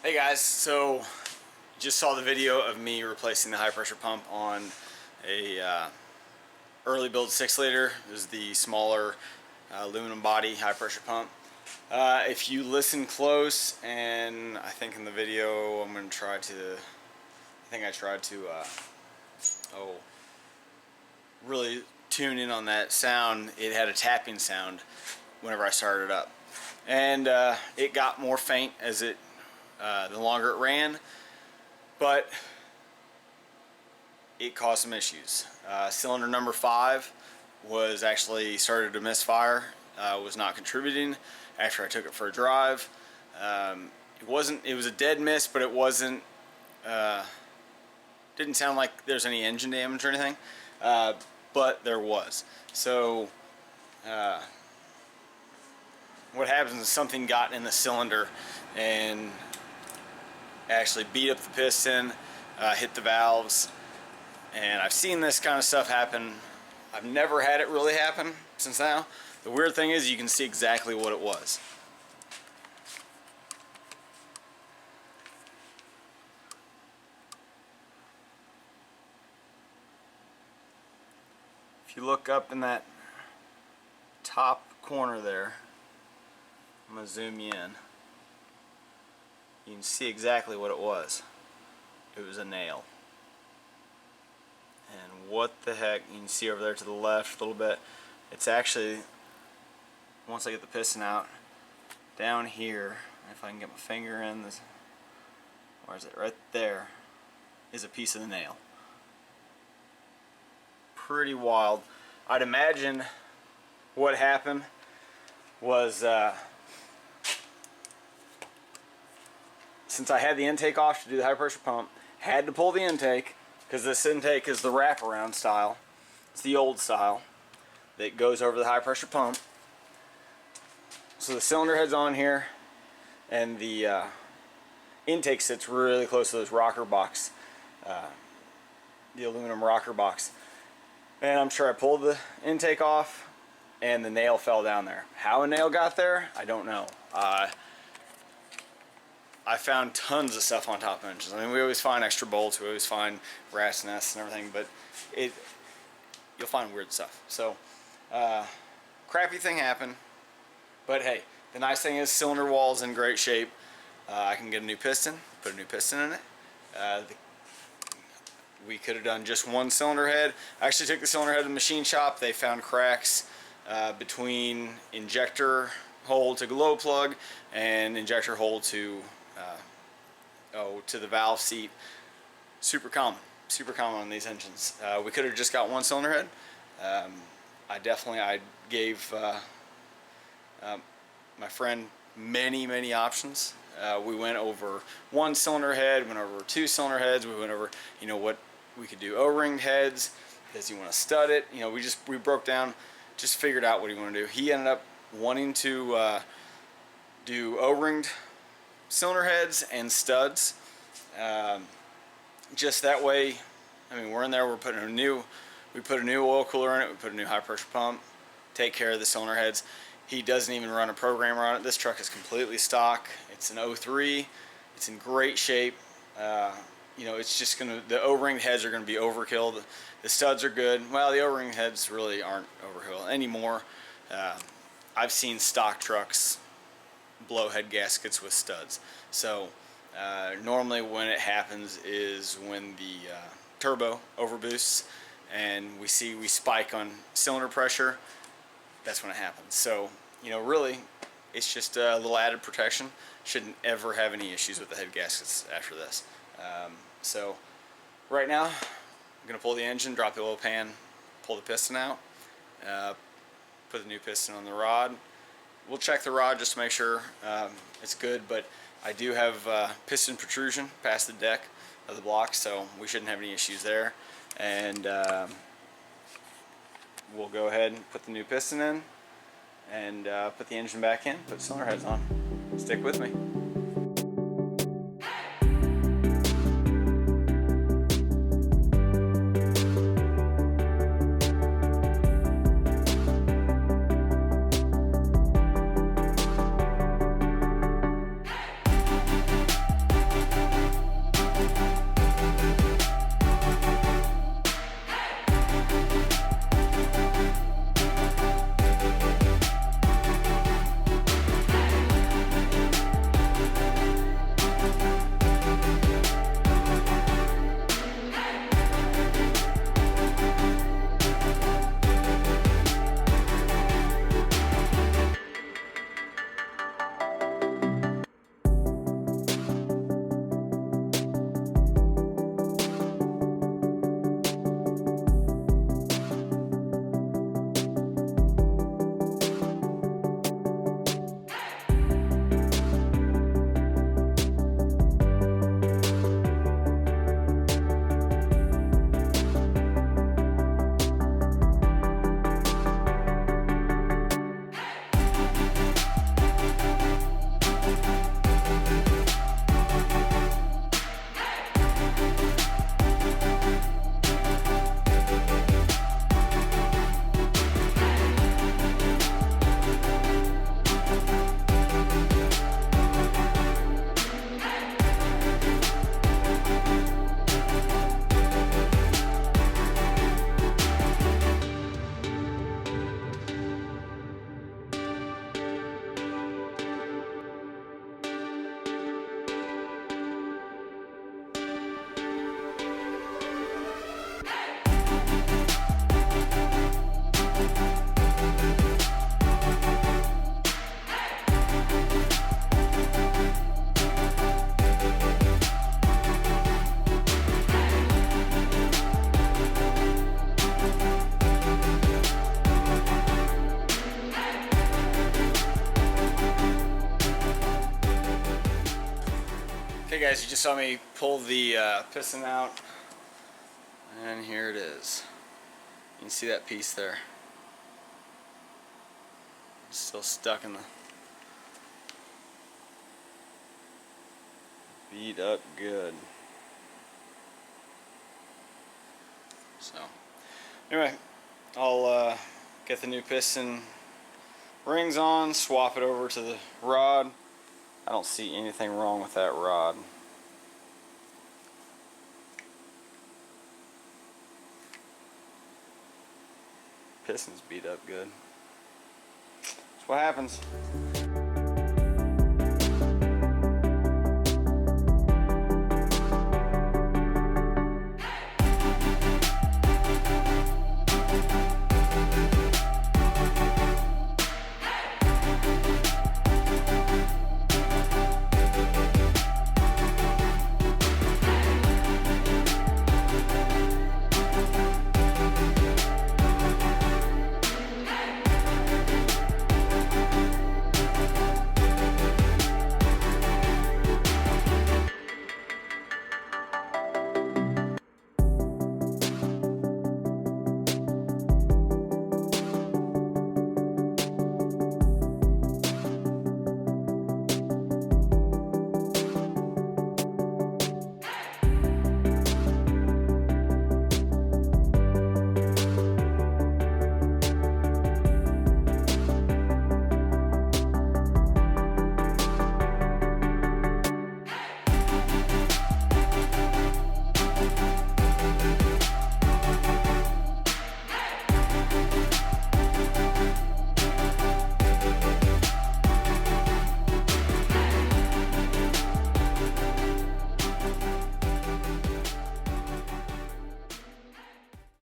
Hey guys, so you just saw the video of me replacing the high pressure pump on a early build 6 liter. This is the smaller aluminum body high pressure pump. If you listen close, and I think in the video I tried to really tune in on that sound. It had a tapping sound whenever I started it up, and it got more faint as the longer it ran, but it caused some issues. Cylinder number 5 was actually started to misfire, was not contributing after I took it for a drive. It was a dead miss, but it wasn't, didn't sound like there's any engine damage or anything, but there was. So what happens is something got in the cylinder and actually beat up the piston, hit the valves, and I've seen this kind of stuff happen. I've never had it really happen since now. The weird thing is you can see exactly what it was. If you look up in that top corner there, I'm going to zoom you in. You can see exactly what it was. It was a nail. And what the heck, you can see over there to the left a little bit, it's actually, once I get the piston out, down here, if I can get my finger in this, where is it? Right there is a piece of the nail. Pretty wild. I'd imagine what happened was, since I had the intake off to do the high pressure pump, had to pull the intake, because this intake is the wraparound style. It's the old style that goes over the high pressure pump. So the cylinder head's on here, and the intake sits really close to this rocker box, the aluminum rocker box. And I'm sure I pulled the intake off and the nail fell down there. How a nail got there, I don't know. I found tons of stuff on top of engines. I mean, we always find extra bolts, we always find rat's nests and everything, but you'll find weird stuff. So, crappy thing happened, but hey, the nice thing is cylinder wall's in great shape. I can get a new piston, put a new piston in it. We could have done just one cylinder head. I actually took the cylinder head to the machine shop. They found cracks between injector hole to glow plug and injector hole to the valve seat. Super common on these engines. We could have just got one cylinder head. I gave my friend many options. We went over one cylinder head, went over 2 cylinder heads, we went over, what we could do. O-ringed heads, does he want to stud it? We broke down, just figured out what he wanted to do. He ended up wanting to do O-ringed cylinder heads and studs. Just that way, I mean, we're in there, we put a new oil cooler in it, we put a new high pressure pump, take care of the cylinder heads. He doesn't even run a programmer on it. This truck is completely stock. It's an 03. It's in great shape. It's just the O-ring heads are gonna be overkill. The studs are good. Well, the O-ring heads really aren't overkill anymore. I've seen stock trucks blow head gaskets with studs. So normally when it happens is when the turbo overboosts and we spike on cylinder pressure. That's when it happens. So really it's just a little added protection. Shouldn't ever have any issues with the head gaskets after this. So right now I'm gonna pull the engine, drop the oil pan, pull the piston out, put the new piston on the rod. We'll check the rod just to make sure it's good, but I do have piston protrusion past the deck of the block, so we shouldn't have any issues there. And we'll go ahead and put the new piston in and put the engine back in, put cylinder heads on. Stick with me. Okay guys, you just saw me pull the piston out, and here it is. You can see that piece there. It's still stuck in the... beat up good. So, anyway, I'll get the new piston rings on, swap it over to the rod. I don't see anything wrong with that rod. Piston's beat up good. That's what happens.